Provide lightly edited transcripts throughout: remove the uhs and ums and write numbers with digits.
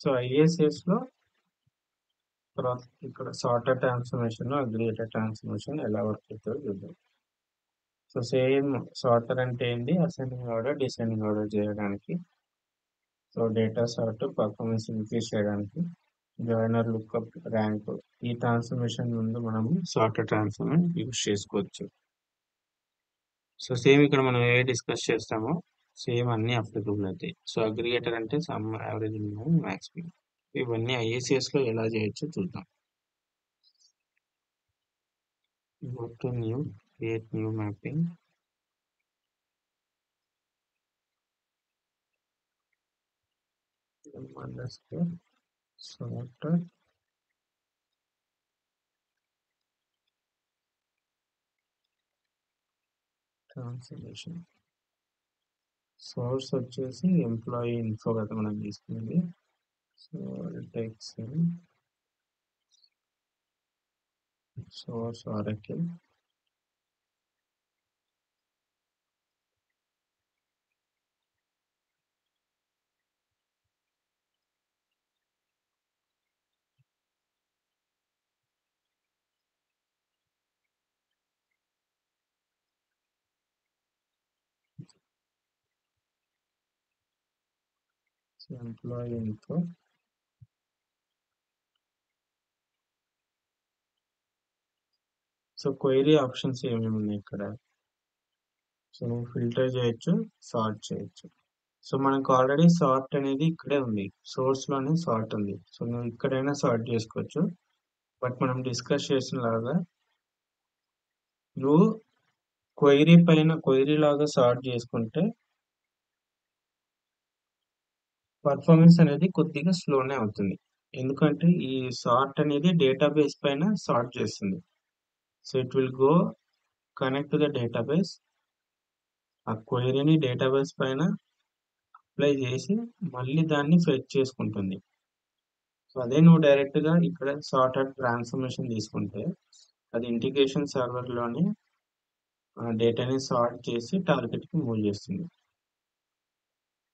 So ఐఏసిఎస్ లో తర్వాత ఇక్కడ సార్టర్ ట్రాన్స్ఫర్మేషన్ అగ్రిగేటెడ్ ట్రాన్స్ఫర్మేషన్ ఎలా వర్క్ అవుతుందో చూద్దాం. సో సేమ్ సార్టర్ అంటే ఏంటి, అసెండింగ్ ఆర్డర్ డిసెండింగ్ ఆర్డర్ చేయడానికి, so data sort performance increase చేయడానికి, జాయినర్ లుక్అప్ ర్యాంక్, ఈ ట్రాన్స్ఫర్మేషన్ ముందు మనము సార్టర్ ట్రాన్స్ఫర్మేషన్ యూజ్ చేసుకోవచ్చు. సో సేమ్ ఇక్కడ మనం ఏ డిస్కస్ చేస్తామో సేమ్ అన్ని అప్లికబుల్ అవుతాయి. సో అగ్రిగేటర్ అంటే some average minimum max minimum, ఇవన్నీ ఐఏసిఎస్ లో ఎలా చేయొచ్చో చూద్దాం. Go to new, create new mapping. Underscore sorter translation. Source వచ్చేసి ఎంప్లాయీ ఇన్ఫో కదా మనం తీసుకునేది. సో టెక్స్ సోర్స్ ఆర్ఎక్ఎల్. Employee info. So query options ఏమేమి ఉన్నాయి ఇక్కడ. సో నువ్వు ఫిల్టర్ చేయొచ్చు, సార్ట్ చేయొచ్చు. సో మనకు ఆల్రెడీ సార్ట్ అనేది ఇక్కడే ఉంది, సోర్స్ లోనే సార్ట్ ఉంది. సో నువ్వు ఇక్కడైనా సార్ట్ చేసుకోవచ్చు. బట్ మనం డిస్కస్ చేసిన లాగా నువ్వు క్వైరీ పైన క్వైరీ లాగా సార్ట్ చేసుకుంటే పర్ఫార్మెన్స్ అనేది కొద్దిగా స్లోనే అవుతుంది. ఎందుకంటే ఈ సార్ట్ అనేది డేటాబేస్ పైన సార్ట్ చేస్తుంది. So it will go connect to the database, ఆ క్వైరీని డేటాబేస్ పైన అప్లై చేసి మళ్ళీ దాన్ని ఫెచ్ చేసుకుంటుంది. సో అదే నువ్వు డైరెక్ట్ గా ఇక్కడ సార్టెడ్ ట్రాన్స్ఫర్మేషన్ తీసుకుంటే అది ఇంటిగ్రేషన్ సర్వర్ లోనే డేటాని సార్ట్ చేసి టార్గెట్ కి మూవ్ చేస్తుంది.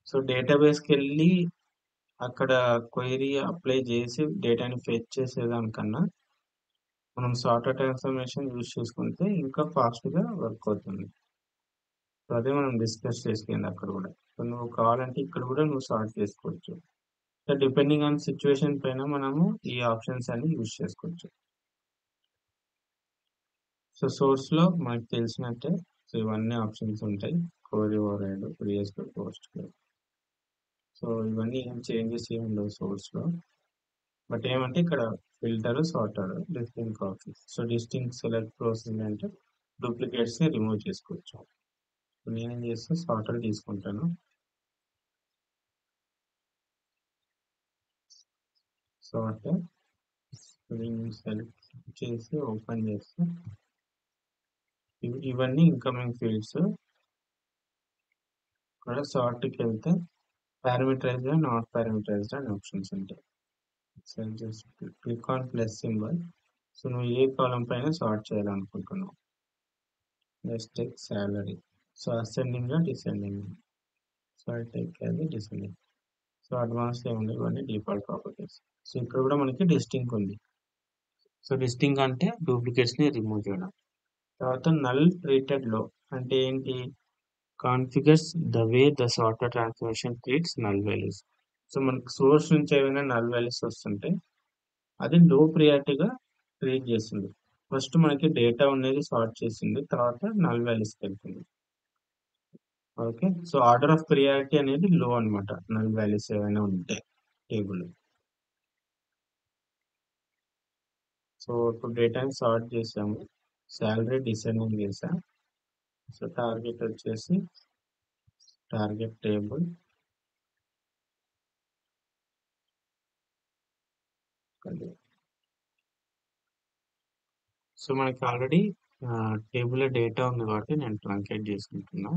సో డేటాబేస్ కి వెళ్ళి అక్కడ క్వైరీ అప్లై చేసి డేటాని ఫెచ్ చేసేదానికన్నా మనం సార్టర్ ట్రాన్స్ఫర్మేషన్ యూజ్ చేసుకుంటే ఇంకా ఫాస్ట్ గా వర్క్ అవుతుంది. సో అదే మనం డిస్కస్ చేసుకుంది అక్కడ కూడా. సో నువ్వు కావాలంటే ఇక్కడ కూడా నువ్వు సార్ట్ చేసుకోవచ్చు. సో డిపెండింగ్ ఆన్ సిచ్యువేషన్ పైన మనము ఈ ఆప్షన్స్ అన్ని యూజ్ చేసుకోవచ్చు. సో సోర్స్ లో మనకు తెలిసినట్టే సో ఇవన్నీ ఆప్షన్స్ ఉంటాయి. Query override, pre SQL, post. So ఇవన్నీ ఏం చేంజెస్ ఏమి ఉండవు సోర్స్ లో. బట్ ఏమంటే ఇక్కడ filter, sorter, distinct options. So distinct select process అంటే డూప్లికేట్స్ ని రిమూవ్ చేసుకోవచ్చు. నేనేం చేస్తే సార్టర్ తీసుకుంటాను. సార్టర్ సెలెక్ట్ చేసి ఓపెన్ చేస్తే ఇవన్నీ ఇన్కమింగ్ ఫీల్డ్స్. ఇక్కడ సార్ట్కి వెళ్తే పారామీటరైజ్డ్ అండ్ నాట్ పారామీటరైజ్డ్ అనే ఆప్షన్స్ ఉంటాయి. So just click on plus symbol. So నువ్వు ఏ కాలం పైన సార్ట్ చేయాలనుకుంటున్నావు. Next take salary. So ascending descending. So I take అది డిసెండింగ్. సో అడ్వాన్స్ ఏముంది ఇవన్నీ డిఫాల్ట్ ప్రాపర్టీస్. సో ఇక్కడ కూడా మనకి డిస్టింక్ ఉంది. సో డిస్టింక్ అంటే డూప్లికేట్స్ ని రిమూవ్ చేయడం. తర్వాత నల్ ట్రీటెడ్ లో అంటే ఏంటి, configures the way the sorter transformation treats null values. So మనకి సోర్స్ నుంచి ఏమైనా నల్ వాల్యూస్ వస్తుంటే అది లో ప్రియారిటీగా ట్రీట్ చేస్తుంది. ఫస్ట్ మనకి డేటా అనేది సార్ట్ చేసింది, తర్వాత నల్ వాల్యూస్కి వెళ్తుంది. Okay, so order of priority అనేది లో అనమాట నల్ వాల్యూస్ ఏమైనా ఉంటే టేబుల్. సో ఇప్పుడు డేటాని సార్ట్ చేసాము, శాలరీ డిసెండింగ్ చేసాం. సో టార్గెట్ వచ్చేసి టార్గెట్ టేబుల్. సో మనకి ఆల్రెడీ టేబుల్ డేటా ఉంది కాబట్టి నేను ట్రంకేట్ చేసుకుంటున్నా.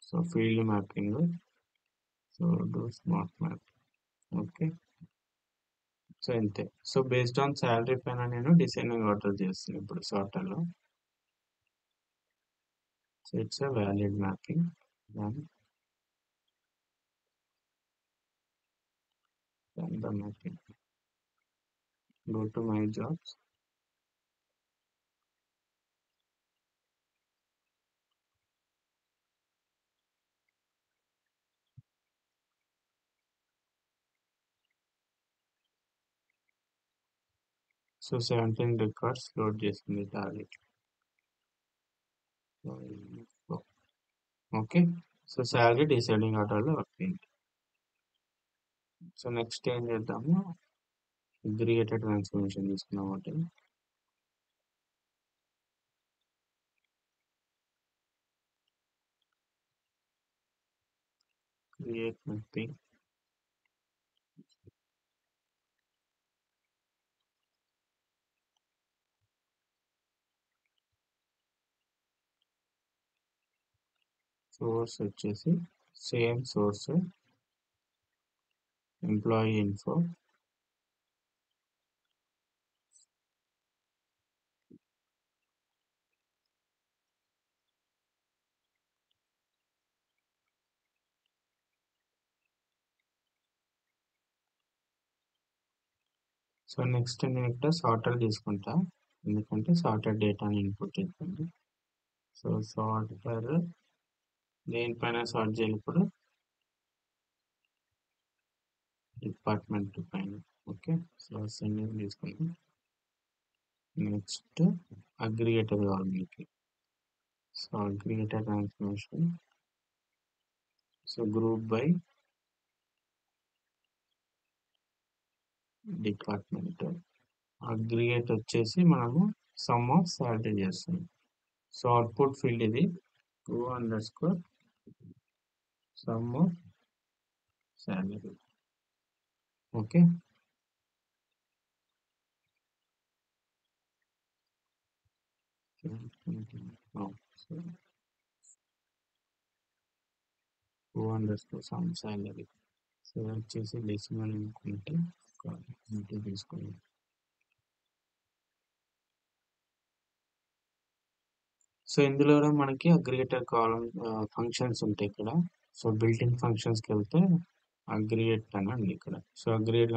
So field mapping, so do smart map. Okay, so ఇంతే. సో బేస్డ్ ఆన్ శాలరీ పైన నేను డిసెండింగ్ ఆర్డర్ చేస్తాను ఇప్పుడు సార్టర్లో. So it's a valid mapping. Done. run the mapping. Go to my jobs. So 17 records load చేస్తుంది target. Okay, so salary deciding ఆర్డర్లో వచ్చింది. So next ఏం చేద్దాము, అగ్రిగేటెడ్ ట్రాన్స్ఫర్మేషన్ తీసుకున్నాం అంటే క్రియేట్ నథింగ్. సోర్స్ వచ్చేసి same source employee info. So next నేను ఇక్కడ సార్టర్ తీసుకుంటా, ఎందుకంటే సార్టర్ డేటాని ఇన్పుట్ చేస్తుంది. సో సార్టర్ దేనిపైన సార్ట్ చేయాలి ఇప్పుడు, డిపార్ట్మెంట్ పైన. ఓకే, సో సెండింగ్ తీసుకుందాం. నెక్స్ట్ అగ్రిగేటర్ కావాలి మీకు. So aggregator transformation, so group by department. Aggregate వచ్చేసి మనము సమ్ ఆఫ్ సాలరీ చేస్తాం. సో అవుట్పుట్ ఫీల్డ్ ఇది _, some of salary. Okay, so some salary. So వచ్చేసి డెసిమల్ అనుకుంటే తీసుకోండి. సో ఇందులో కూడా మనకి అగ్రిగేటర్ కాలం ఫంక్షన్స్ ఉంటాయి ఇక్కడ. సో బిల్టిన్ ఫంక్షన్స్కి వెళ్తే అగ్రిగేట్ అని ఉంది ఇక్కడ. So aggregate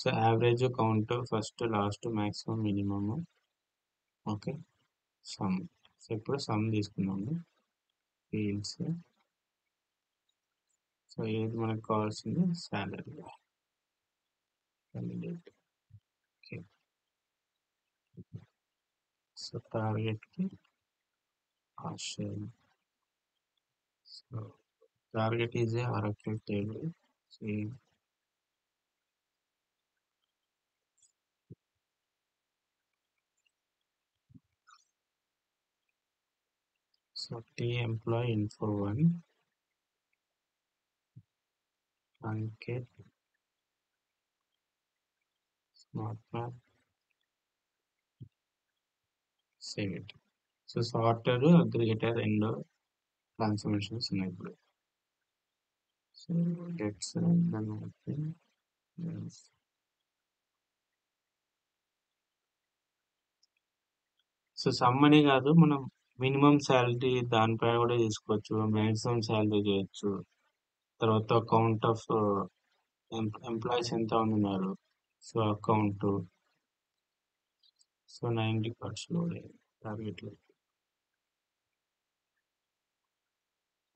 so average, count, first, last, maximum, minimum. Okay, some. So ఇప్పుడు సమ్ తీసుకున్నాము, ఫీల్డ్స్. సో ఏది మనకు కావాల్సింది, సాలరీ క్యాండిడేట్. ఓకే, సో టార్గెట్కి ఆశయం. So target is a Oracle table. See, so T employee info 1, Ankit, smart map, save it. So sorter, aggregator, and transformations enabled. So let's run the mapping. Yes. So some అనే కాదు, మనం minimum salary దానిపై కూడా తీసుకోవచ్చు, maximum salary చేయొచ్చు, తర్వాత count of employees ఎంత ఉన్నారు, so account. So 90 cards load అయ్యాయి టార్గెట్లో.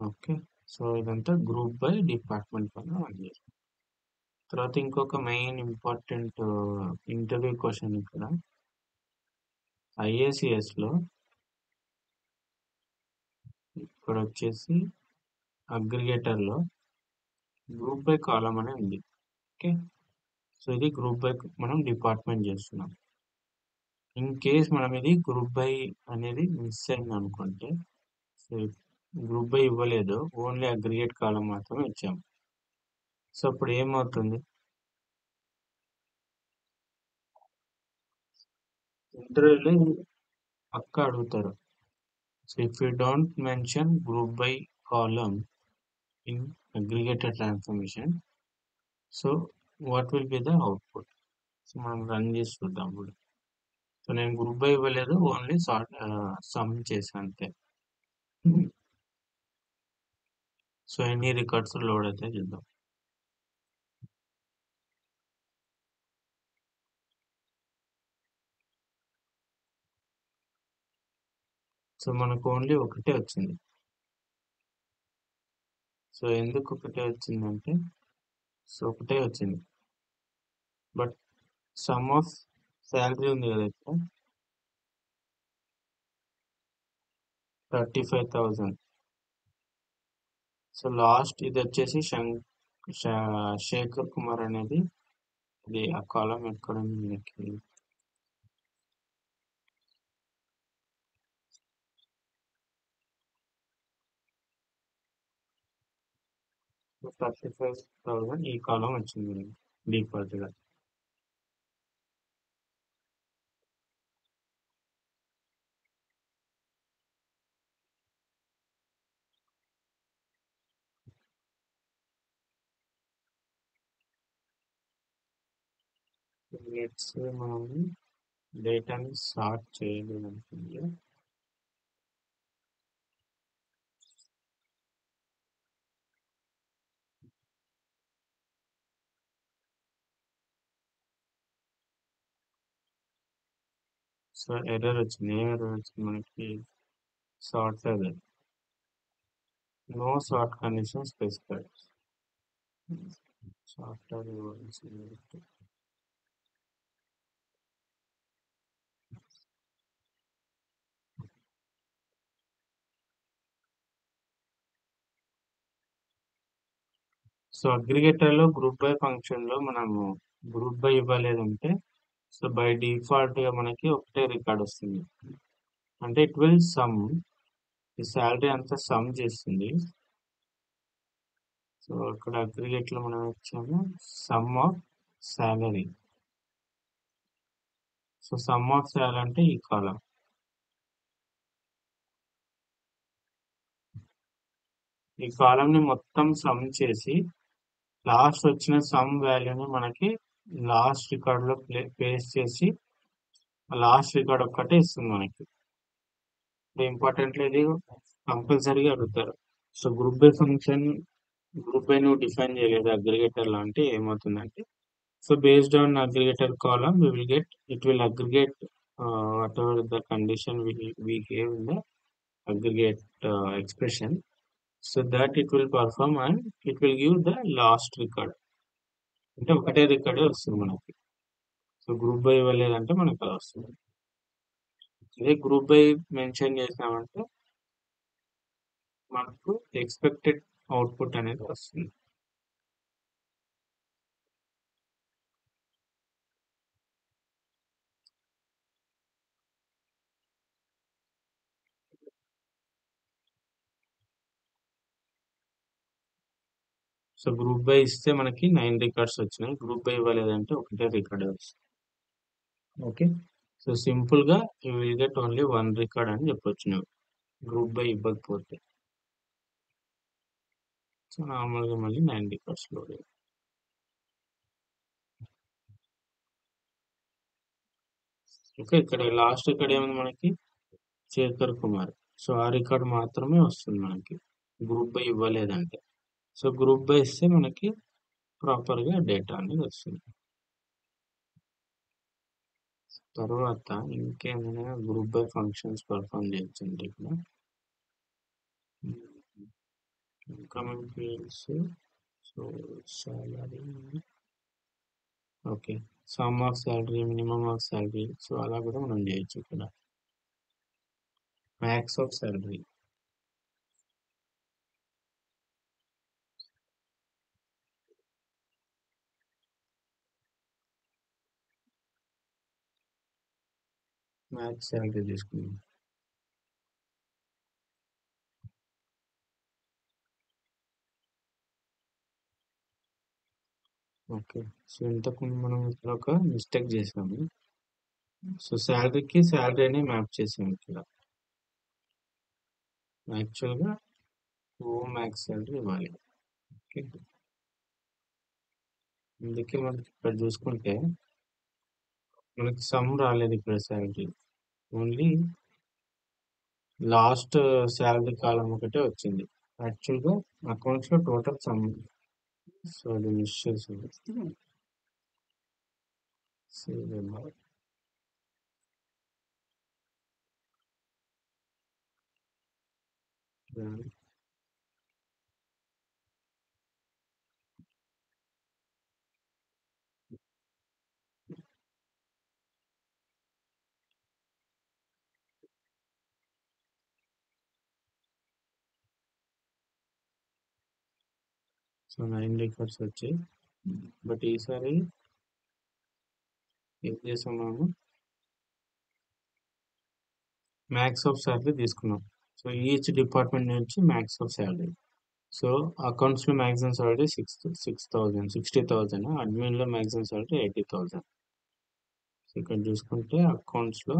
ఓకే, సో ఇదంతా గ్రూప్ బై డిపార్ట్మెంట్ పైన రన్ చేస్తాం. తర్వాత ఇంకొక మెయిన్ ఇంపార్టెంట్ ఇంటర్వ్యూ క్వశ్చన్ ఇక్కడ, ఐఏసిఎస్లో ఇక్కడ వచ్చేసి అగ్రిగేటర్లో గ్రూప్ బై కాలం అనే ఉంది. ఓకే, సో ఇది గ్రూప్ బై మనం డిపార్ట్మెంట్ చేస్తున్నాం. ఇన్ కేస్ మనం ఇది గ్రూప్ బై అనేది మిస్ అయింది అనుకుంటే, సో గ్రూప్ బై ఇవ్వలేదు, ఓన్లీ అగ్రిగేట్ కాలం మాత్రమే ఇచ్చాము. సో అప్పుడు ఏమవుతుంది, ఇంటర్వ్యూలో పక్క అడుగుతారు. So if you don't mention group by column in aggregated transformation, so what will be the output. So మనం రన్ చేసి చూద్దాం ఇప్పుడు. సో నేను గ్రూప్ బై ఇవ్వలేదు, ఓన్లీ సమ్ చేశాను అంతే. సో ఎన్ని రికార్డ్స్ లోడ్ అయితే చూద్దాం. సో మనకు ఓన్లీ ఒకటే వచ్చింది. సో ఎందుకు ఒకటే వచ్చిందంటే, సో ఒకటే వచ్చింది. బట్ సమ్ ఆఫ్ శాలరీ ఉంది కదా ఇక్కడ, 35,000. సో లాస్ట్ ఇది వచ్చేసి శేఖర్ కుమార్ అనేది, ఇది ఆ కాలం ఎక్కడ ఉంది మనకి, 35,000 ఈ కాలం వచ్చింది డిఫాల్ట్ గా. లెట్స్ మనం డేటాని సార్ట్ చేయలేదు అనుకుంది. సో ఎర్రర్ వచ్చింది. ఏ ఎర్రర్ వచ్చింది మనకి, సార్ట్ లేదు, no sort condition specified. Software so aggregator లో గ్రూప్ బై ఫంక్షన్ లో మనము గ్రూప్ బై ఇవ్వలేదంటే, సో బై డిఫాల్ట్ గా మనకి ఒకటే రికార్డ్ వస్తుంది. అంటే ఇట్ విల్ సమ్, ఈ శాలరీ అంతా సమ్ చేస్తుంది. సో ఇక్కడ అగ్రిగేట్ లో మనం ఇచ్చాము sum of salary. So sum of salary అంటే ఈ కాలం. ఈ కాలం ని మొత్తం సమ్ చేసి లాస్ట్ వచ్చిన సమ్ వాల్యూని మనకి లాస్ట్ రికార్డ్ లో పేస్ట్ చేసి, లాస్ట్ రికార్డ్ ఒక్కటే ఇస్తుంది మనకి. ఇంపార్టెంట్లీ ఇది కంపల్సరీగా అడుగుతారు. So group by function, group by నువ్వు డిఫైన్ చేయలేదు అగ్రిగేటర్ లో అంటే ఏమవుతుందంటే, so based on aggregator column we will get, it will aggregate whatever the condition we gave in the aggregate expression, so that it will perform and it will give the last record. అంటే ఒకటే రికార్డే వస్తుంది మనకి. So group by ఇవ్వలేదంటే మనకు అలా వస్తుంది. అదే group by mention చేసినామంటే మనకు ఎక్స్పెక్టెడ్ అవుట్పుట్ అనేది వస్తుంది. సో గ్రూప్ బై ఇస్తే మనకి 9 రికార్డ్స్ వచ్చినాయి, గ్రూప్ బై ఇవ్వలేదంటే ఒకటే రికార్డ్ వస్తుంది. ఓకే, సో సింపుల్ గా you will get only 1 record అని చెప్పొచ్చు నువ్వు గ్రూప్ బై ఇవ్వకపోతే. సో నార్మల్ గా మళ్ళీ 9 రికార్డ్స్ లోడ్. ఓకే, ఇక్కడ లాస్ట్ ఇక్కడ ఏముంది మనకి, శేఖర్ కుమార్. సో ఆ రికార్డ్ మాత్రమే వస్తుంది మనకి గ్రూప్ బై ఇవ్వలేదంటే. సో గ్రూప్ బై ఇస్తే మనకి ప్రాపర్ గా డేటా అనేది వస్తుంది. తర్వాత ఇంకేమైనా గ్రూప్ బై ఫంక్షన్స్ పర్ఫామ్ చేయొచ్చండి ఇక్కడ. Incoming fields, so salary, okay, some of salary, minimum of salary, so అలా కూడా మనం చేయొచ్చు ఇక్కడ. Max of salary, max salary తీసుకుందాం. ఓకే, సో ఇంతకుముందు మనం ఇక్కడ ఒక మిస్టేక్ చేసాము. సో శాలరీకి శాలరీ అని మ్యాప్ చేసాము ఇక్కడ. యాక్చువల్గా ఓ మ్యాక్స్ సాలరీ ఇవ్వాలి. ఓకే, అందుకే మనకి ఇక్కడ చూసుకుంటే మనకి సమ్ రాలేదు ఇక్కడ శాలరీ, ఓన్లీ లాస్ట్ శాలరీ కాలం ఒకటే వచ్చింది. యాక్చువల్గా అకౌంట్స్ లో టోటల్ సమ్, సో అది మిస్ చేసింది. సో 9 రికార్డ్స్ వచ్చాయి. బట్ ఈసారి ఏం చేసాం మనము, మ్యాక్స్ ఆఫ్ శాలరీ తీసుకున్నాం. సో ఈచ్ డిపార్ట్మెంట్ నుంచి max of salary. So accounts లో మ్యాక్సిమం సాలరీ 60,000 అడ్మిన్ లో మ్యాక్సిమం సాలరీ 80,000. సో ఇక్కడ చూసుకుంటే అకౌంట్స్ లో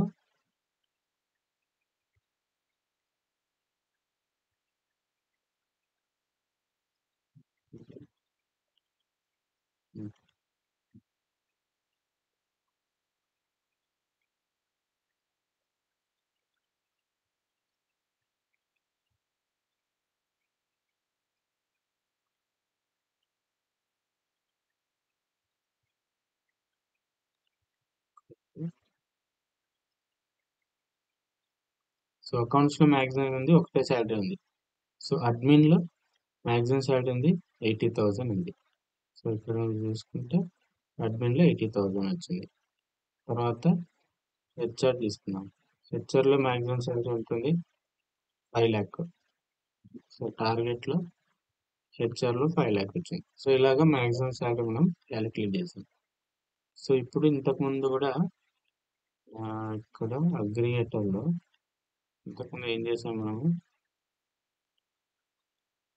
సో అకౌంట్స్ లో మ్యాక్సిమం ఉంది, ఒకటే శాలరీ ఉంది. సో అడ్మిన్ లో మ్యాక్సిమం శాలరీ ఉంది, 80,000 ఉంది. సో ఇక్కడ చూసుకుంటే అడ్మిన్ లో 80,000 వచ్చింది. తర్వాత హెచ్ఆర్ తీసుకున్నాం. హెచ్ఆర్ లో మ్యాక్సిమం శాలరీ ఉంటుంది 5 lakh. సో టార్గెట్ లో హెచ్ఆర్ లో 5 lakh వచ్చింది. సో ఇలాగా మ్యాక్సిమం శాలరీ మనం క్యాలిక్యులేట్ చేసాం. సో ఇప్పుడు ఇంతకు ముందు కూడా ఇక్కడ అగ్రిగేటర్ లో ఇంతకుముందు ఏం చేసాం మనము,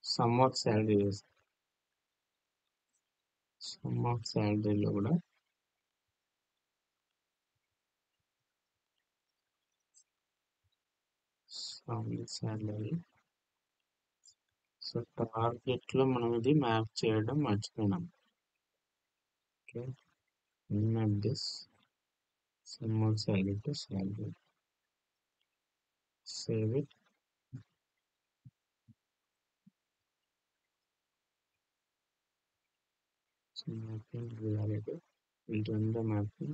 సమ్ ఆఫ్ శాలరీ చేసాం. సమ్ ఆఫ్ శాలరీలో కూడా సమ్ శాలరీ. సో టార్గెట్ లో మనం ఇది మ్యాప్ చేయడం మర్చిపోయినాం. Okay, map this sum of salary to salary, save it. So mapping reality will run the mapping.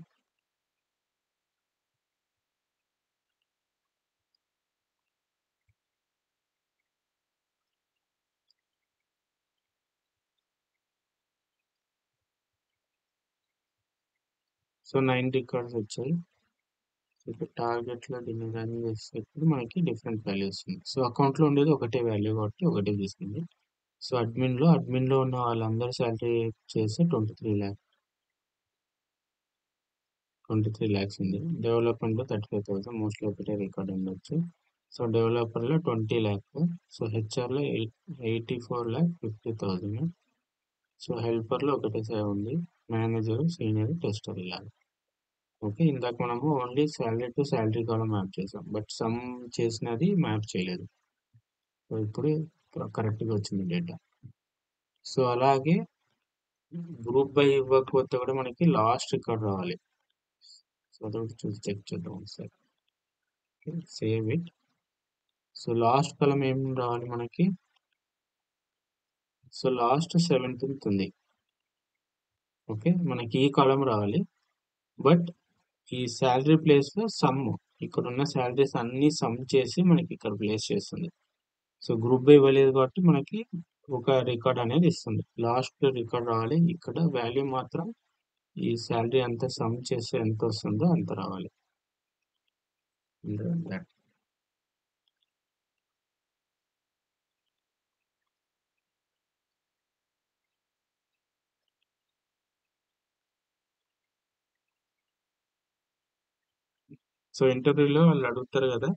సో 9 రికార్డ్స్ వచ్చాయి. ఇప్పుడు టార్గెట్ లో దీన్ని రన్ చేసేటప్పుడు మనకి డిఫరెంట్ వాల్యూ వస్తుంది. సో అకౌంట్ లో ఉండేది ఒకటే వాల్యూ కాబట్టి ఒకటే తీసుకుంది. సో అడ్మిన్ లో ఉన్న వాళ్ళందరూ శాలరీ చేస్తే 23 lakhs ఉంది. డెవలప్మెంట్ లో 35,000, మోస్ట్లీ ఒకటే రికార్డ్ ఉండొచ్చు. సో డెవలపర్ లో 20 lakh. సో హెచ్ఆర్ లో 84,50,000. సో హెల్పర్ లో ఒకటే ఉంది, మేనేజర్, సీనియర్, టెస్టర్ ఇలా. ఓకే, ఇందాక మనము only salary to salary column map చేసాం, బట్ సమ్ చేసినది మ్యాప్ చేయలేదు. సో ఇప్పుడు కరెక్ట్గా వచ్చింది డేటా. సో అలాగే గ్రూప్ బై ఇవ్వకపోతే కూడా మనకి లాస్ట్ రికార్డ్ రావాలి. సో అదొకటి చూసి చెక్ చేద్దాం ఒకసారి. Save it. సో లాస్ట్ కాలం ఏం రావాలి మనకి, సో లాస్ట్ 17th ఉంది. ఓకే, మనకి ఈ కాలం రావాలి. బట్ ఈ శాలరీ ప్లేస్ లో సమ్, ఇక్కడ ఉన్న శాలరీస్ అన్ని సమ్ చేసి మనకి ఇక్కడ ప్లేస్ చేస్తుంది. సో గ్రూప్ బై ఇవ్వలేదు కాబట్టి మనకి ఒక రికార్డ్ అనేది ఇస్తుంది. లాస్ట్ రికార్డ్ రావాలి, ఇక్కడ వాల్యూ మాత్రం ఈ శాలరీ అంతా సమ్ చేస్తే ఎంత వస్తుందో అంత రావాలి. సో ఇంటర్వ్యూలో వాళ్ళు అడుగుతారు కదా,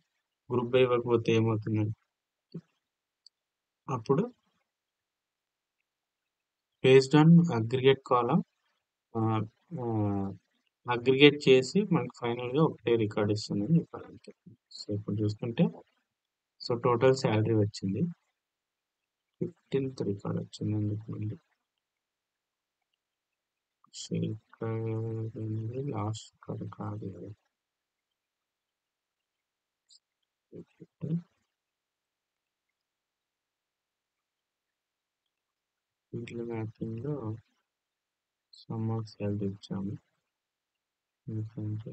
గ్రూప్ బై ఇవ్వకపోతే ఏమవుతుందని. అప్పుడు based on aggregate column aggregate చేసి మనకి ఫైనల్ గా ఒకటే రికార్డ్ ఇస్తుందని చెప్పాలంటే. సో ఇప్పుడు చూసుకుంటే, సో టోటల్ శాలరీ వచ్చింది, 15th రికార్డ్ వచ్చింది అందుకు. సో ఇక్కడ లాస్ట్ రికార్డ్ కాదు కదా. వీటిలో మ్యాపింగ్ లో సమ్ ఆఫ్ శాలరీ ఇచ్చాము, ఎందుకంటే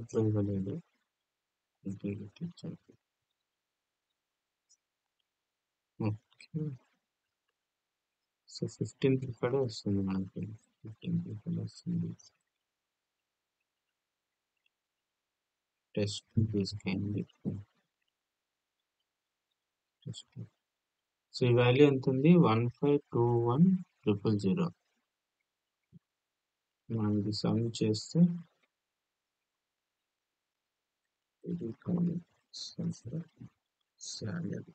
ఇట్లా ఇవ్వలేదు. ఇంటిగ్రిటీ ఇచ్చాను. ఓకే. సో 15 ప్రిఫర్డ్ వస్తుంది మనకి. 15 ప్రిఫర్డ్ వస్తుంది. టెస్ట్ తీసుకెళ్ళి టెస్ట్. సో ఈ వాల్యూ ఎంత ఉంది? 1521,000. మనం ఇది సమ్ చేస్తే ఇది సాలరీ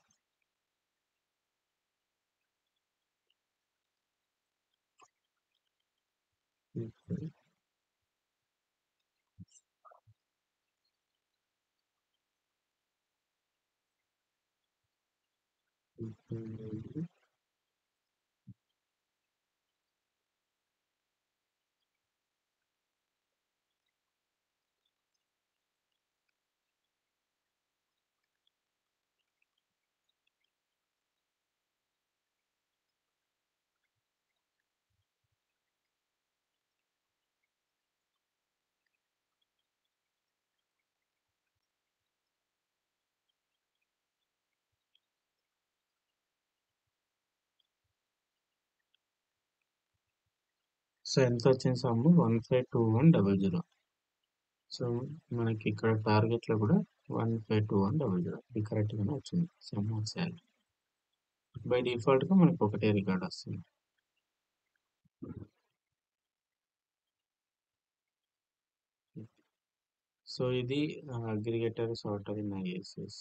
సో ఎంత వచ్చింది సమ్? 1521,000. సో మనకి ఇక్కడ టార్గెట్ లో కూడా 1521,000 ఇది కరెక్ట్ గానే వచ్చింది. Some of salary by default గా మనకు ఒకటే రికార్డ్ వస్తుంది. సో ఇది అగ్రిగేటర్ సార్టర్ ఇన్ ఐఎస్ఎస్.